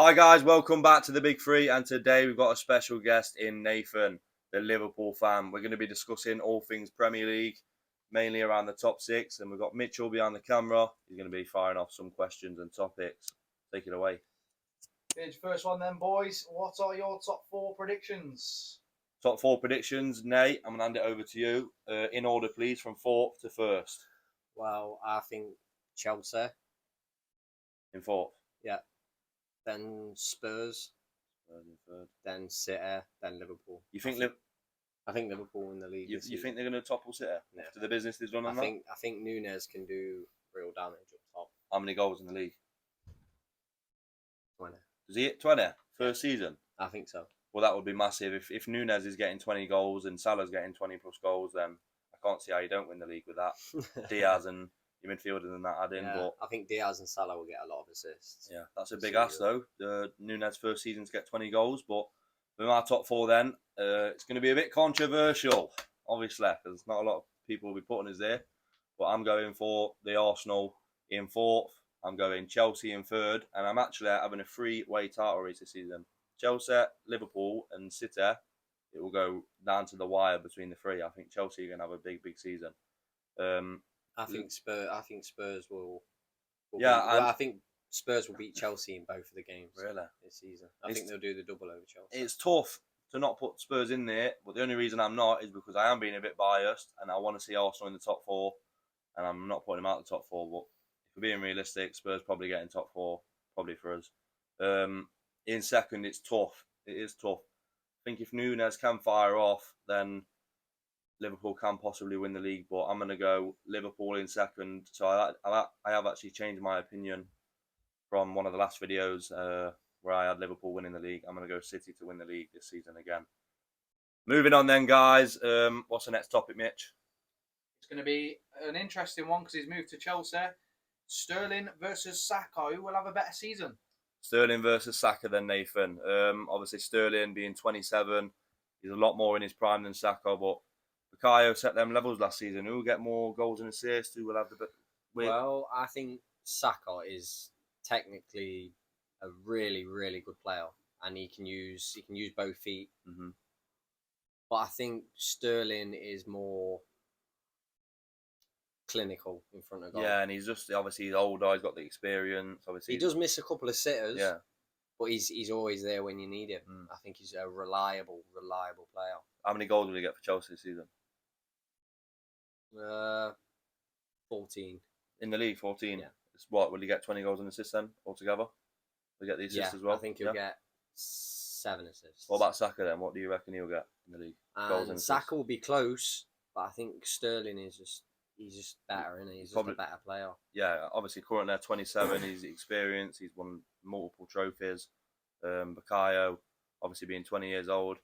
Hi guys, welcome back to the Big Three, and today we've got a special guest in Nathan, the Liverpool fan. We're going to be discussing all things Premier League, mainly around the top six, and we've got Mitchell behind the camera. He's going to be firing off some questions and topics. Take it away. Here's your first one then, boys. What are your top four predictions? Top four predictions, Nate. I'm going to hand it over to you. In order, please, from fourth to first. Well, I think Chelsea, In fourth. yeah. Then Spurs, Third and third. then City, then Liverpool. You think I think Liverpool in the league. you think they're going to topple City Yeah. after the business they've done on that? I think Nunes can do real damage up top. How many goals in the league? 20. Does he hit 20 first season? I think so. Well, that would be massive. If Nunes is getting 20 goals and Salah's getting 20 plus goals, then I can't see how you don't win the league with that. Diaz and your midfielders and that add in, Yeah, but I think Diaz and Salah will get a lot of assists. yeah, that's a big ask though. Nunes' first season to get 20 goals, but with our top four, then it's going to be a bit controversial, obviously, because not a lot of people will be putting us there. But I'm going for the Arsenal in fourth. I'm going Chelsea in third, and I'm actually having a three-way title race this season. Chelsea, Liverpool, and City. It will go down to the wire between the three. I think Chelsea are going to have a big season. I think Spurs will. Yeah, I think Spurs will beat Chelsea in both of the games. Really? This season. I think they'll do the double over Chelsea. It's tough to not put Spurs in there, but the only reason I'm not is because I am being a bit biased, and I want to see Arsenal in the top four, and I'm not putting them out the top four. But if we're being realistic, Spurs probably getting top four, probably for us. In second, it's tough. It is tough. I think if Nunes can fire off, then Liverpool can possibly win the league, but I'm going to go Liverpool in second. So I have actually changed my opinion from one of the last videos where I had Liverpool winning the league. I'm going to go City to win the league this season again. Moving on then, guys. What's the next topic, Mitch? It's going to be an interesting one because he's moved to Chelsea. Sterling versus Saka. Who will have a better season? Sterling versus Saka then, Nathan. Obviously, Sterling being 27, he's a lot more in his prime than Saka, but Bukayo set them levels last season. Who will get more goals and assists? Who will have the bit? Well, I think Saka is technically a really good player, and he can use both feet. Mm-hmm. But I think Sterling is more clinical in front of goal. Yeah, and he's older. He's got the experience. Obviously, he does miss a couple of sitters. Yeah, but he's always there when you need him. I think he's a reliable player. How many goals will he get for Chelsea this season? 14 in the league. 14. Yeah. It's what will he get? 20 goals and assists then altogether? Will he get the assists as well? I think he'll get 7 assists. What about Saka then? What do you reckon he'll get in the league? Goals and Saka will be close, but I think Sterling is just better, isn't he? He's just a better player. Yeah, obviously currently at 27, he's experienced. He's won multiple trophies. Bukayo, obviously being 20 years old,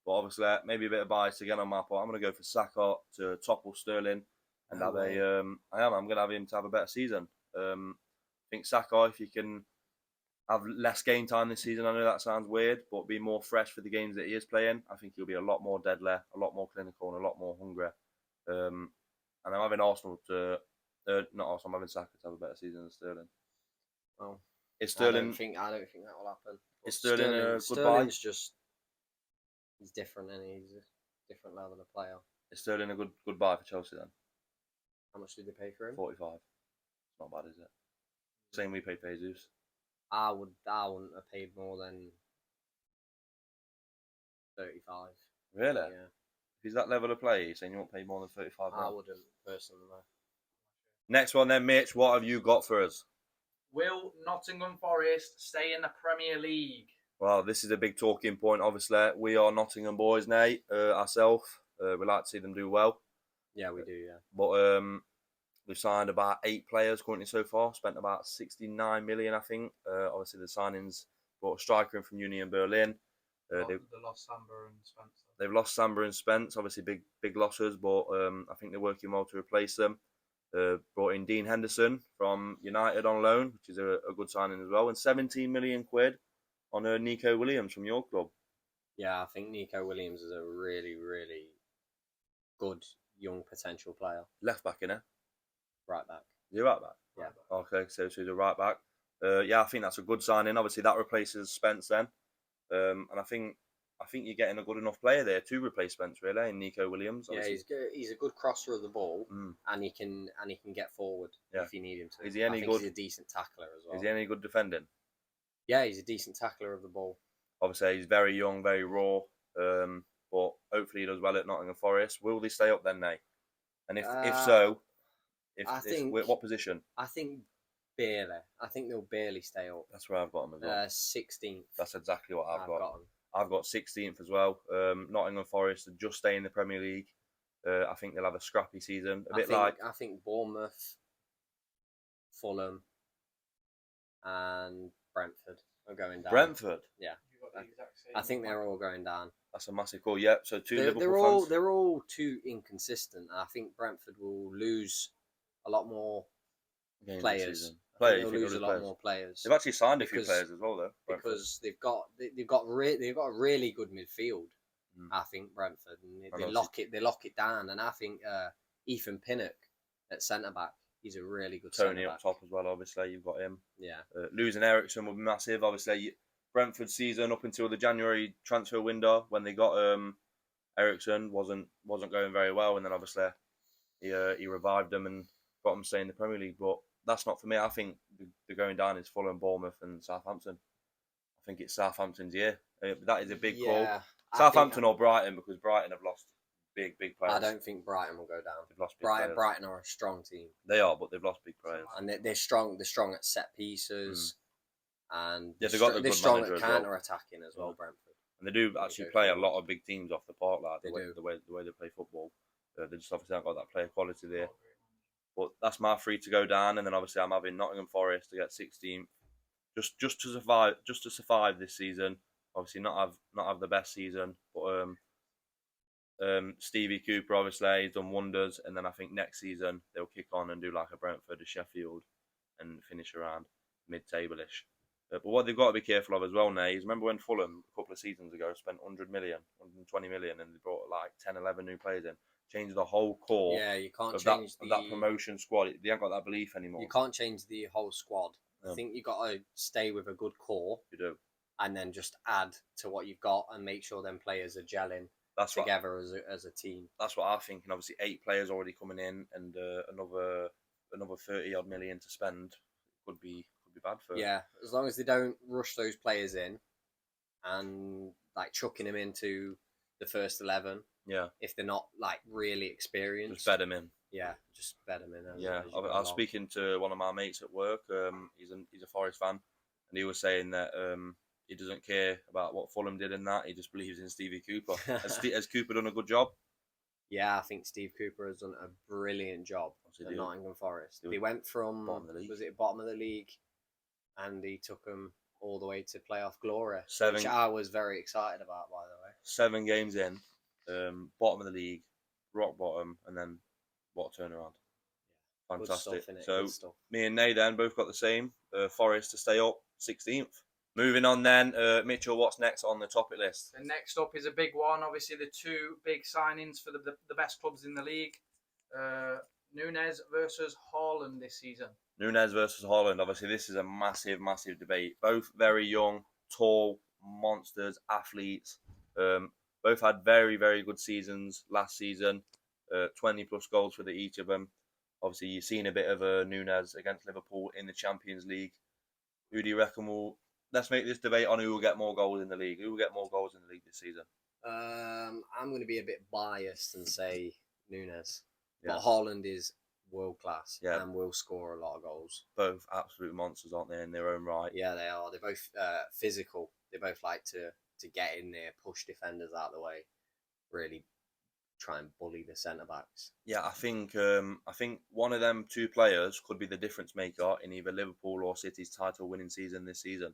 but obviously maybe a bit of bias again on my part. I'm going to go for Saka to topple Sterling, and I'm going to have him to have a better season. I think Saka, if he can have less game time this season, I know that sounds weird, but be more fresh for the games that he is playing, I think he'll be a lot more deadly, a lot more clinical, and a lot more hungry. And I'm having Arsenal to, not Arsenal, I'm having Saka to have a better season than Sterling. Well, is Sterling? I don't think that will happen. Is Sterling a good Sterling's just he's different, and he's a different level of player. Is Sterling a good buy for Chelsea then? How much did they pay for him? 45. It's not bad, is it? Same we paid Jesus. I wouldn't have paid more than 35. Really? Yeah. If he's that level of play, you're saying you won't pay more than 35? I wouldn't, personally. Next one then, Mitch. What have you got for us? Will Nottingham Forest stay in the Premier League? Well, this is a big talking point, obviously. We are Nottingham boys, Nate, ourselves. We like to see them do well. Yeah, we do, yeah. But we've signed about 8 players currently so far, spent about 69 million, I think. Obviously, the signings brought a striker in from Union Berlin. They lost Samba and Spence. They've lost Samba and Spence, obviously big losses, but I think they're working well to replace them. Brought in Dean Henderson from United on loan, which is a good signing as well, and 17 million quid on Nico Williams from your club. Yeah, I think Nico Williams is a really good young potential player. Left back, innit? Right back. You're right back? Yeah. Okay, so he's a right back. Yeah, I think that's a good signing. Obviously, that replaces Spence then, and I think you're getting a good enough player there to replace Spence, really, and Nico Williams. Yeah, Obviously. he's good. He's a good crosser of the ball, Mm. and he can get forward Yeah. if you need him to. Is he any I think good? he's a decent tackler as well. Is he any good defending? Yeah, he's a decent tackler of the ball. Obviously, he's very young, very raw, but hopefully he does well at Nottingham Forest. Will they stay up then, Nate? And if so, I think what position? I think barely. I think they'll barely stay up. That's where I've got them as well. 16th. That's exactly what I've got. got 'em. I've got 16th as well. Nottingham Forest are just stay in the Premier League. I think they'll have a scrappy season, I think Bournemouth, Fulham, and Brentford are going down. Brentford. You've got the exact same I think they're one. all going down. That's a massive call. Yep. So They're Liverpool fans. they're all too inconsistent. I think Brentford will lose a lot more Game this players. season. I think You they'll think lose a they'll lot players? more players They've actually signed a few because- players as well, though. Brentford. because they've got a really good midfield. Mm. I think Brentford, and And they lock it down, and I think Ethan Pinnock at centre back, he's a really good Tony centre up back. top as well. Obviously, you've got him. Yeah, Losing Ericsson would be massive. Obviously, Brentford's season up until the January transfer window when they got Ericsson wasn't going very well, and then obviously he revived them and got them staying in the Premier League. But that's not for me. I think the going down is Fulham, Bournemouth, and Southampton. I think it's Southampton's year. That is a big call. yeah. Southampton or Brighton, because Brighton have lost big players. I don't think Brighton will go down. They've lost big players. Brighton are a strong team, They are, but they've lost big players. and they're strong. They're strong at set pieces, and Yeah, they've got the they're good strong manager at as well. counter attacking as well. Yeah. Brentford. And they do They actually go play a forward. lot of big teams off the park, like They do. the way they play football. They just obviously haven't got that player quality there. But that's my three to go down, and then obviously I'm having Nottingham Forest to get 16th, just to survive this season. Obviously not have the best season, but Stevie Cooper obviously he's done wonders, and then I think next season they'll kick on and do like a Brentford, a Sheffield, and finish around mid-table-ish. But what they've got to be careful of as well, Nay, is remember when Fulham a couple of seasons ago spent 100 million, 120 million, and they brought like 10, 11 new players in, changed the whole core Yeah, you can't of change that promotion squad. They haven't got that belief anymore. You can't change the whole squad. I No. think you got to stay with a good core You do. and then just add to what you've got and make sure them players are gelling That's what together as a team. that's what I think. And obviously, 8 players already coming in, and another 30 odd million to spend could be bad for. Yeah, as long as they don't rush those players in and like chucking them into the first 11 Yeah. if they're not like really experienced. Just bed them in. Yeah, just bet them in. Yeah, as you I go was along. speaking to one of my mates at work. He's a Forest fan, and he was saying that he doesn't care about what Fulham did in that. He just believes in Stevie Cooper. Has Cooper done a good job? Yeah, I think Steve Cooper has done a brilliant job Obviously at they- Nottingham Forest. they They were went from bottom of the league. was it bottom of the league, and he took them all the way to playoff glory, Seven- which I was very excited about, by the way. 7 games in, bottom of the league, rock bottom, and then what a turnaround. Good Fantastic. stuff, innit? So Good stuff. me and Nay then both got the same. Forest to stay up, 16th. Moving on then, Mitchell, what's next on the topic list? The next up is a big one. Obviously, the two big signings for the best clubs in the league. Nunes versus Haaland this season. Nunes versus Haaland. Obviously, this is a massive debate. Both very young, tall, monsters, athletes. Both had very good seasons last season. 20 plus goals for each of them. Obviously, you've seen a bit of Nunes against Liverpool in the Champions League. Who do you reckon will... Let's make this debate on who will get more goals in the league. Who will get more goals in the league this season? I'm going to be a bit biased and say Nunes, Yeah. but Haaland is world class Yeah. and will score a lot of goals. Both absolute monsters, aren't they, in their own right? Yeah, they are. They're both physical. They both like to get in there, push defenders out of the way, really try and bully the centre backs. Yeah, I think one of them two players could be the difference maker in either Liverpool or City's title winning season this season.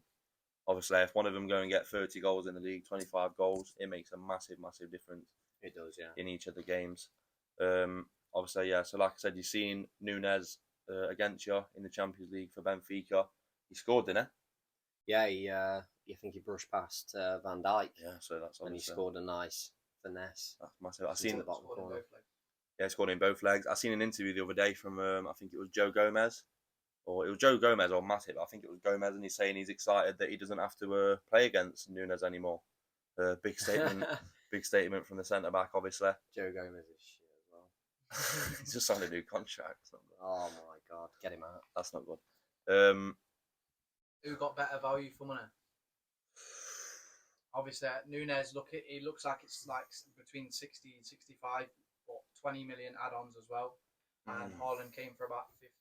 Obviously, if one of them go and get 30 goals in the league, 25 goals, it makes a massive difference It does, yeah. in each of the games. Obviously, yeah. So, like I said, you've seen Nunes against you in the Champions League for Benfica. He scored, didn't Yeah, I think he brushed past Van Dijk, he? Yeah. So that's and he obviously scored a nice finesse. that's massive. I've Into seen the bottom corner. yeah, he scored in both legs. I seen an interview the other day from I think it was Joe Gomez, or it was Joe Gomez or Matip. I think it was Gomez, and he's saying he's excited that he doesn't have to play against Nunes anymore. Big statement, big statement from the centre back, obviously. Joe Gomez is shit as well. He's just signed a new contract. Oh my god, get him out. That's not good. Who got better value for money? Obviously, Nunes, he looks like it's like between 60 and 65, but 20 million add-ons as well. And Haaland came for about 50,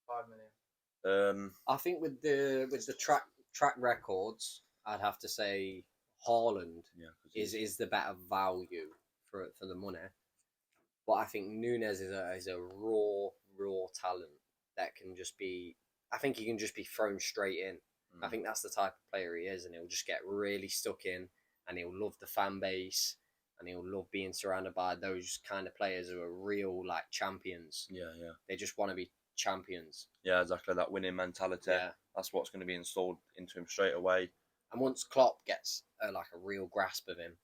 55 million. I think with the track records, I'd have to say Haaland is the better value for the money. But I think Nunes is a raw talent that can just be. I think he can just be thrown straight in. I think that's the type of player he is, and he'll just get really stuck in, and he'll love the fan base, and he'll love being surrounded by those kind of players who are real like champions. Yeah. They just want to be champions. Yeah, exactly, that winning mentality. Yeah. That's what's going to be installed into him straight away. And once Klopp gets like a real grasp of him,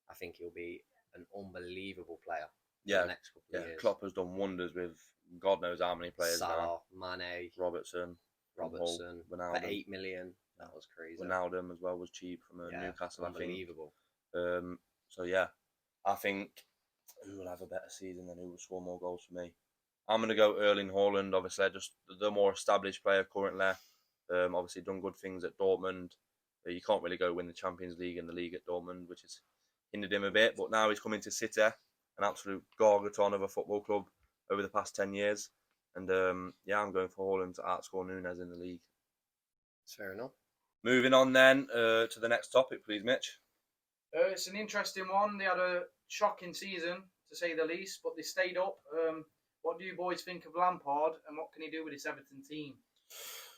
I think he'll be an unbelievable player. Yeah, for the next couple of years. Klopp has done wonders with God knows how many players Salah, now. Mane, Robertson, Ronaldo, for Ronaldo. 8 million. That was crazy. Ronaldo as well was cheap from Newcastle. Unbelievable. I think. So yeah, I think who will have a better season and who will score more goals for me? I'm going to go Erling Haaland. Obviously, just the more established player currently. Obviously done good things at Dortmund. You can't really go win the Champions League and the league at Dortmund, which has hindered him a bit. But now he's coming to City, an absolute gargantuan of a football club over the past 10 years. And I'm going for Haaland to outscore Nunes in the league. Fair enough. Moving on then to the next topic, please, Mitch. It's an interesting one. They had a shocking season, to say the least, but they stayed up. What do you boys think of Lampard, and what can he do with this Everton team?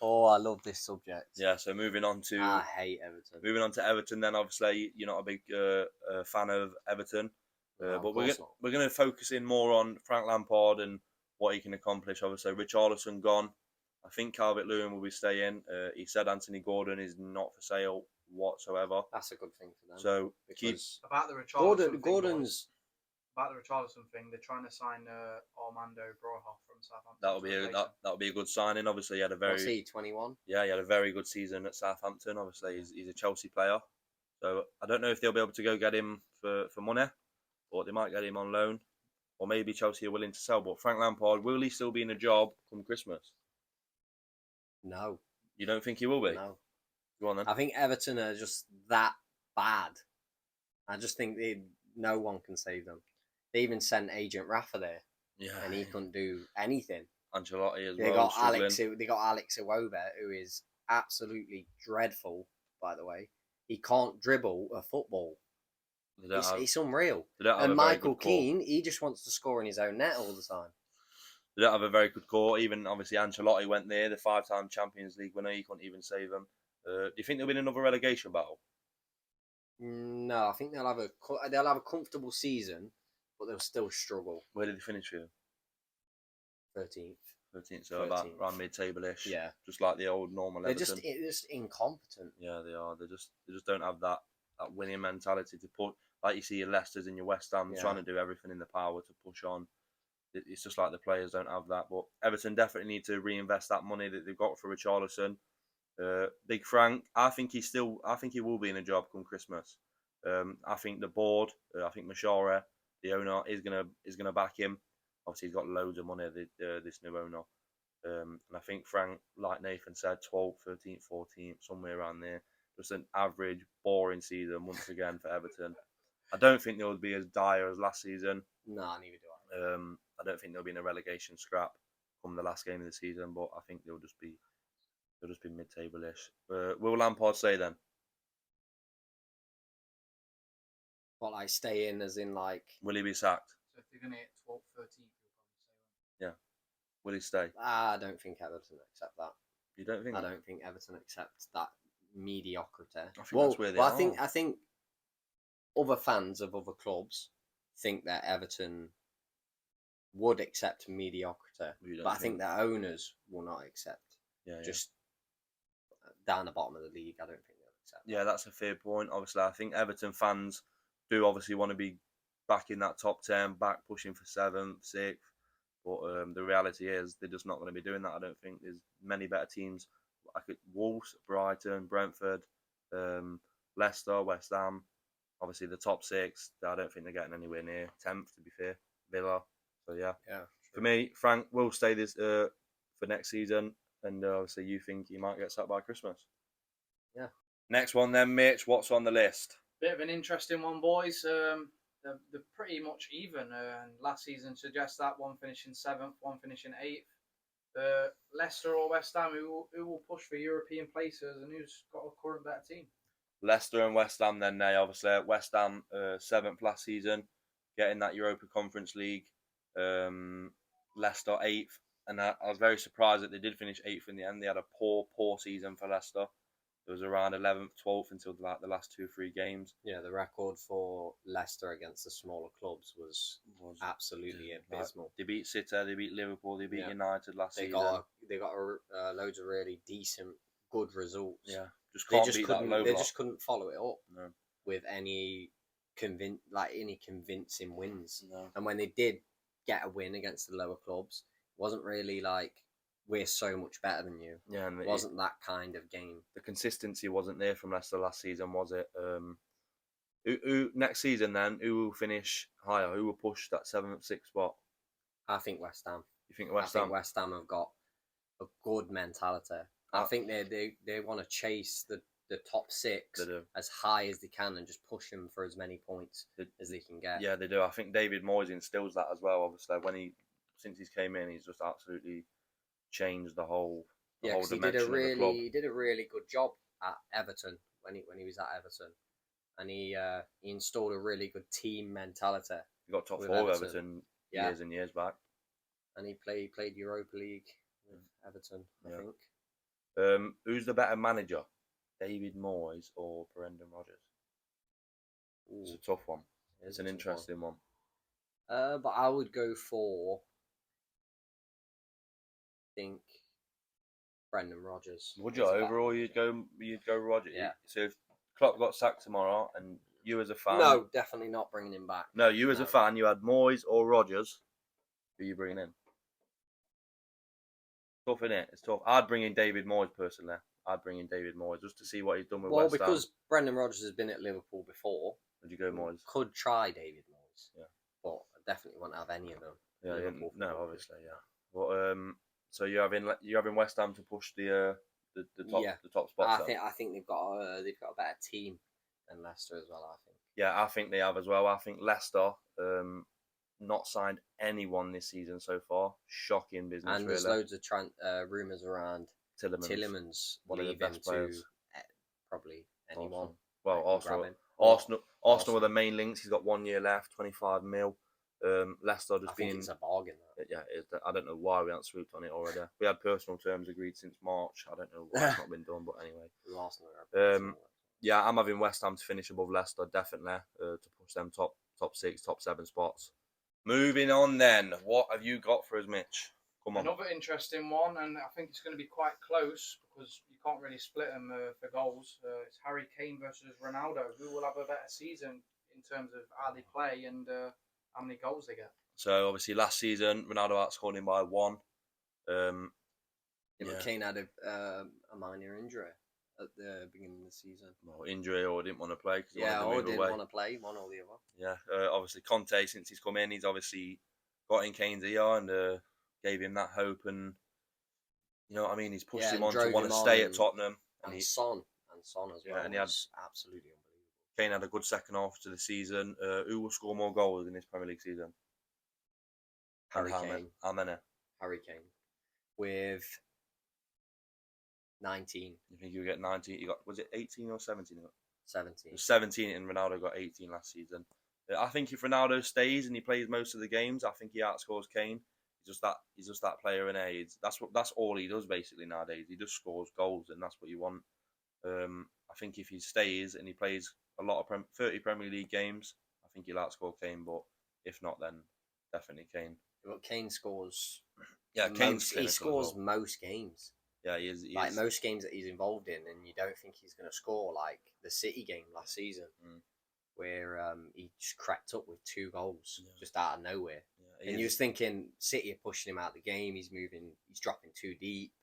Oh, I love this subject. Yeah, so moving on to I hate Everton. Moving on to Everton, then obviously you're not a big fan of Everton, No, but of we're course not. going to focus in more on Frank Lampard and what he can accomplish. Obviously, Richarlison gone. I think Calvert-Lewin will be staying. He said Anthony Gordon is not for sale whatsoever. That's a good thing for them. So because About the Richarlison thing, Gordon's about the Richarlison thing, they're trying to sign Armando Broja from Southampton. that'll be a good signing. Obviously, he had a what's very he, 21? he had a very good season at Southampton. Obviously, he's a Chelsea player. So I don't know if they'll be able to go get him for money, or they might get him on loan, or maybe Chelsea are willing to sell. But Frank Lampard, will he still be in a job come Christmas? No. You don't think he will be? No. Go on then. I think Everton are just that bad. I just think no one can save them. They even sent Agent Rafa there, Yeah. and he couldn't do anything. Ancelotti as They well. got struggling. They got Alex Iwobi, who is absolutely dreadful. By the way, he can't dribble a football. They don't have- It's unreal. they don't have And a very Michael good core. Keane, he just wants to score in his own net all the time. They don't have a very good core. Even obviously Ancelotti went there, the 5-time Champions League winner. You couldn't even save them. Do you think there'll be another relegation battle? No, I think they'll have a comfortable season, but they'll still struggle. Where did they finish for? 13th. 13th, so about 13th. around mid-table-ish. Yeah, Just like the old normal they're Everton. just incompetent. Yeah, they are. They just don't have that winning mentality to put, like you see your Leicesters and your West Ham Yeah. trying to do everything in their power to push on. It's just like the players don't have that. But Everton definitely need to reinvest that money that they've got for Richarlison. Big Frank, I think he will be in a job come Christmas. I think the board, I think Mashara, the owner, is gonna back him. Obviously, he's got loads of money. This new owner. And I think Frank, like Nathan said, 12th, 13th, 14th, somewhere around there. Just an average, boring season once again for Everton. I don't think they'll be as dire as last season. No, neither do I. I don't think they'll be in a relegation scrap come the last game of the season, but I think they'll just be mid-table-ish. Will Lampard stay then? What, like stay in as in like? Will he be sacked? So if they're going to hit 12th, 13th, you'll probably say Yeah. Will he stay? I don't think Everton accept that. You don't think? I don't think Everton accept that mediocrity. I think that's where they well, are. I think other fans of other clubs think that Everton would accept mediocrity, You don't but I think that owners will not accept. Yeah. Just down the bottom of the league, I don't think they'll accept. Yeah, that's a fair point. Obviously, I think Everton fans do obviously want to be back in that top 10, back pushing for 7th, 6th. But the reality is they're just not going to be doing that. I don't think there's many better teams. Wolves, Brighton, Brentford, Leicester, West Ham. Obviously, the top 6. I don't think they're getting anywhere near 10th. To be fair, Villa. So yeah. For me, Frank will stay this for next season, and obviously you think he might get sacked by Christmas. Yeah. Next one then, Mitch. What's on the list? Bit of an interesting one, boys. They're pretty much even. And last season suggests that one finishing 7th, one finishing 8th. Leicester or West Ham, who will push for European places, and who's got a current better team? Leicester and West Ham. Then they obviously West Ham 7th last season, getting that Europa Conference League. Leicester 8th, and I was very surprised that they did finish 8th in the end. They had a poor season for Leicester. It was around 11th, 12th until like the last 2-3 games. Yeah, the record for Leicester against the smaller clubs was absolutely abysmal. They beat City, they beat Liverpool, they beat United last season. They got loads of really decent, good results. Yeah, they just couldn't follow it up with any convincing wins. No. And when they did get a win against the lower clubs, it wasn't really like we're so much better than you. Yeah, and it wasn't that kind of game. The consistency wasn't there from Leicester last season, was it? Who next season then? Who will finish higher? Who will push that 7th, 6th spot? I think West Ham. You think West Ham? I think West Ham have got a good mentality. I think they want to chase the top 6 as high as they can and just push them for as many points as they can get. Yeah, they do. I think David Moyes instills that as well. Obviously, since he's came in, he's just absolutely changed the whole dimension of the club. He did a really good job at Everton when he was at Everton, and he installed a really good team mentality. He got top 4 with Everton years and years back, and he played Europa League with Everton. I think. Who's the better manager, David Moyes or Brendan Rodgers? It's a tough one. It's an interesting one. But I would go for, I think, Brendan Rodgers. Would you overall? You'd go Rodgers. Yeah. So if Klopp got sacked tomorrow, and you as a fan, no, definitely not bringing him back. No, you as a fan, you had Moyes or Rodgers. Who are you bringing in? Tough, innit? It's tough. I'd bring in David Moyes personally. I'd bring in David Moyes just to see what he's done with West Ham. Well, because Brendan Rodgers has been at Liverpool before. Would you go Moyes? Could try David Moyes. Yeah. But I definitely won't have any of them. Yeah, no, obviously, yeah. But so you're having West Ham to push the top spots. I think they've got a better team than Leicester as well. I think. Yeah, I think they have as well. I think Leicester not signed anyone this season so far. Shocking business. And there's loads of rumours around Tielemans leaving to probably anyone. Well, Arsenal are the main links. He's got 1 year left, 25 mil. Leicester just being. It's a bargain. Yeah, I don't know why we haven't swooped on it already. We had personal terms agreed since March. I don't know why it's not been done, but anyway. Yeah, I'm having West Ham to finish above Leicester, definitely, to push them top 6, top 7 spots. Moving on then, what have you got for us, Mitch? Come on. Another interesting one, and I think it's going to be quite close because you can't really split them for goals. It's Harry Kane versus Ronaldo. Who will have a better season in terms of how they play and how many goals they get? So obviously last season Ronaldo outscored him by 1. Kane had a minor injury at the beginning of the season. Well, injury or didn't want to play. Or didn't want to play, one or the other. Yeah, obviously Conte, since he's come in, he's obviously got in Kane's ear and gave him that hope, and you know what I mean. He's pushed him on to want to stay at Tottenham, and Son as well. Yeah, and he had absolutely unbelievable. Kane had a good second half to the season. Who will score more goals in this Premier League season? Harry Kane. How many? Harry Kane with 19. You think you'll get 19? You got, was it 18 or 17? 17. It was 17, and Ronaldo got 18 last season. I think if Ronaldo stays and he plays most of the games, I think he outscores Kane. He's just that player in age. That's all he does basically nowadays. He just scores goals, and that's what you want. I think if he stays and he plays a lot of 30 Premier League games, I think he'll outscore Kane. But if not, then definitely Kane. But Kane scores. Yeah, he scores most games. Yeah, he is. Like most games that he's involved in, and you don't think he's going to score like the City game last season. where he just crept up with 2 goals Yeah. just out of nowhere. Yeah, And you was thinking City are pushing him out of the game. He's dropping too deep.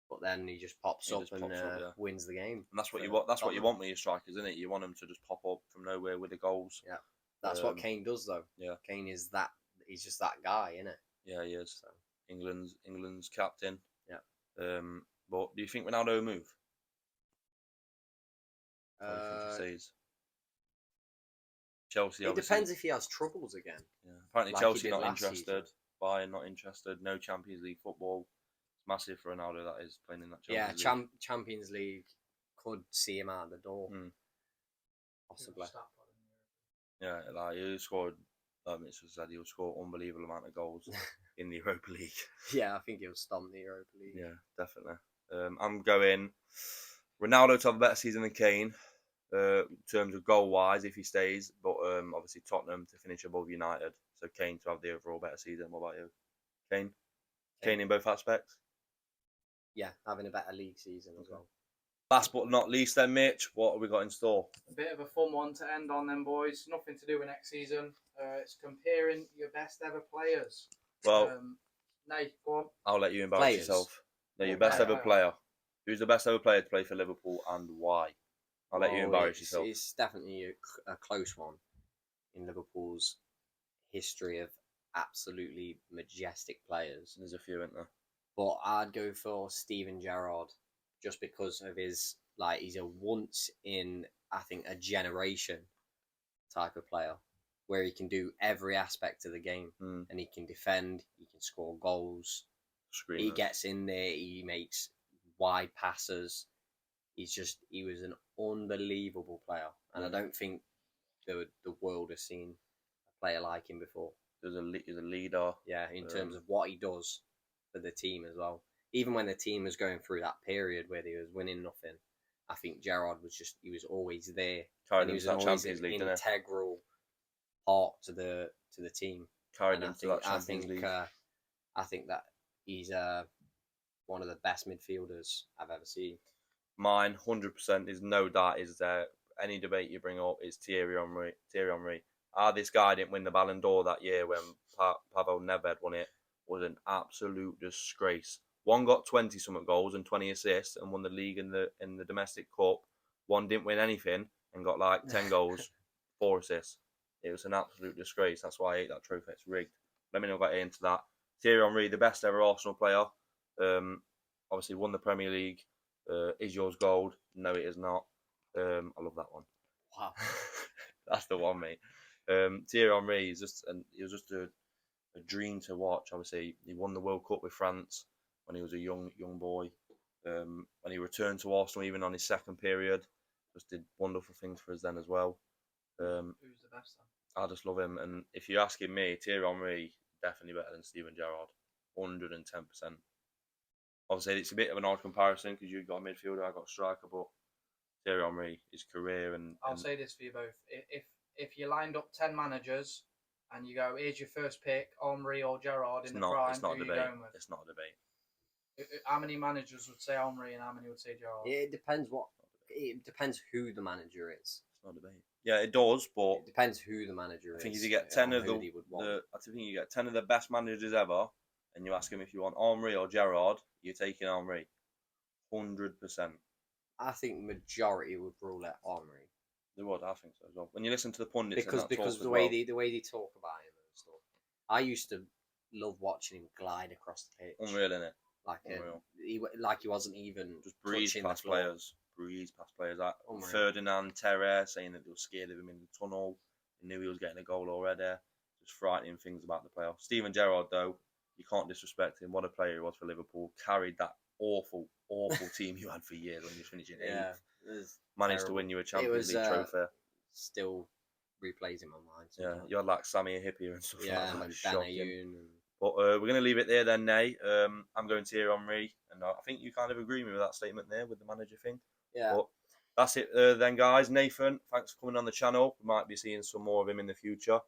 But then he just pops up and wins the game. And that's what you want. That's what you want with your strikers, isn't it? You want them to just pop up from nowhere with the goals. Yeah, that's what Kane does, though. Yeah, Kane is that. He's just that guy, isn't it? Yeah, he is. So. England's captain. Yeah. But do you think Ronaldo will move? What do you think he says? Chelsea. It depends if he has troubles again. Yeah. Apparently like Chelsea not interested. Season. Bayern not interested. No Champions League football. It's massive for Ronaldo. That is playing in that Champions League. Champions League could see him out the door. Possibly. Yeah, like he scored. Mitchell said he'll score unbelievable amount of goals in the Europa League. Yeah, I think he'll stomp the Europa League. Yeah, definitely. I'm going Ronaldo to have a better season than Kane. In terms of goal wise, if he stays, but obviously Tottenham to finish above United, so Kane to have the overall better season. What about you, Kane in both aspects? Yeah, having a better league season as well. Last but not least, then Mitch, what have we got in store? A bit of a fun one to end on, then, boys. Nothing to do with next season. It's comparing your best ever players. Well, Nate, go on. I'll let you embarrass yourself. No, your best ever player. Who's the best ever player to play for Liverpool and why? I'll let you embarrass yourself. It's definitely a close one in Liverpool's history of absolutely majestic players. There's a few, isn't there? But I'd go for Steven Gerrard just because of his, he's a once in, I think, a generation type of player where he can do every aspect of the game and he can defend, he can score goals, he gets in there, he makes wide passes. He was an unbelievable player, and I don't think the world has seen a player like him before. He's a leader. Yeah, in terms of what he does for the team as well. Even when the team was going through that period where they was winning nothing, I think Gerrard he was always there. Carried he them was to that always Champions an League, didn't integral part to the team. Carried them to that Champions League. I think that he's one of the best midfielders I've ever seen. Mine, 100%, is no doubt. Is there any debate you bring up? Is Thierry Henry? This guy didn't win the Ballon d'Or that year when Pavel Nedved won it. Was an absolute disgrace. One got 20-something goals and 20 assists and won the league in the domestic cup. One didn't win anything and got 10 goals, 4 assists. It was an absolute disgrace. That's why I hate that trophy. It's rigged. Let me not get into that. Thierry Henry, the best ever Arsenal player. Obviously won the Premier League. Is yours gold? No, it is not. I love that one. Wow. That's the one, mate. Thierry Henry he was just a dream to watch. Obviously, he won the World Cup with France when he was a young boy. When he returned to Arsenal, even on his second period, just did wonderful things for us then as well. Who's the best then? I just love him. And if you're asking me, Thierry Henry, definitely better than Steven Gerrard. 110%. Obviously, it's a bit of an odd comparison because you've got a midfielder, I've got a striker, but Thierry Henry, his career and I'll say this for you both. If you lined up 10 managers and you go, here's your first pick, Henry or Gerrard in the prime, it's not who a debate. you going with? It's not a debate. How many managers would say Henry and how many would say Gerrard? It depends who the manager is. It's not a debate. Yeah, it does, but it depends who the manager is. I think if you get 10 of you get 10 of the best managers ever, and you ask him if you want Henry or Gerrard, you're taking Henry, 100%. I think majority would rule out Henry. They would, I think so as well. When you listen to the pundits, because the way they talk about him and stuff, I used to love watching him glide across the pitch. Unreal, innit? He wasn't even just breeze past players. Like Ferdinand, Terre saying that they were scared of him in the tunnel. They knew he was getting a goal already. Just frightening things about the player. Steven Gerrard, though, you can't disrespect him. What a player he was for Liverpool. Carried that awful team you had for years when you were finishing 8th. Managed to win you a Champions League trophy. Still replays in my mind. Yeah, you had like Sammy Hippier and stuff like that. Benayoun. But we're going to leave it there then, Nay. I'm going to Thierry Henry, and I think you kind of agree with that statement there with the manager thing. Yeah. But that's it then, guys. Nathan, thanks for coming on the channel. We might be seeing some more of him in the future.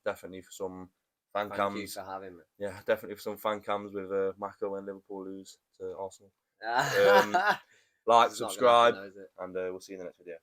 Definitely for some fan cams. Thank you for having me. Yeah, definitely for some fan cams with Mako when Liverpool lose to Arsenal. Like, subscribe, and we'll see you in the next video.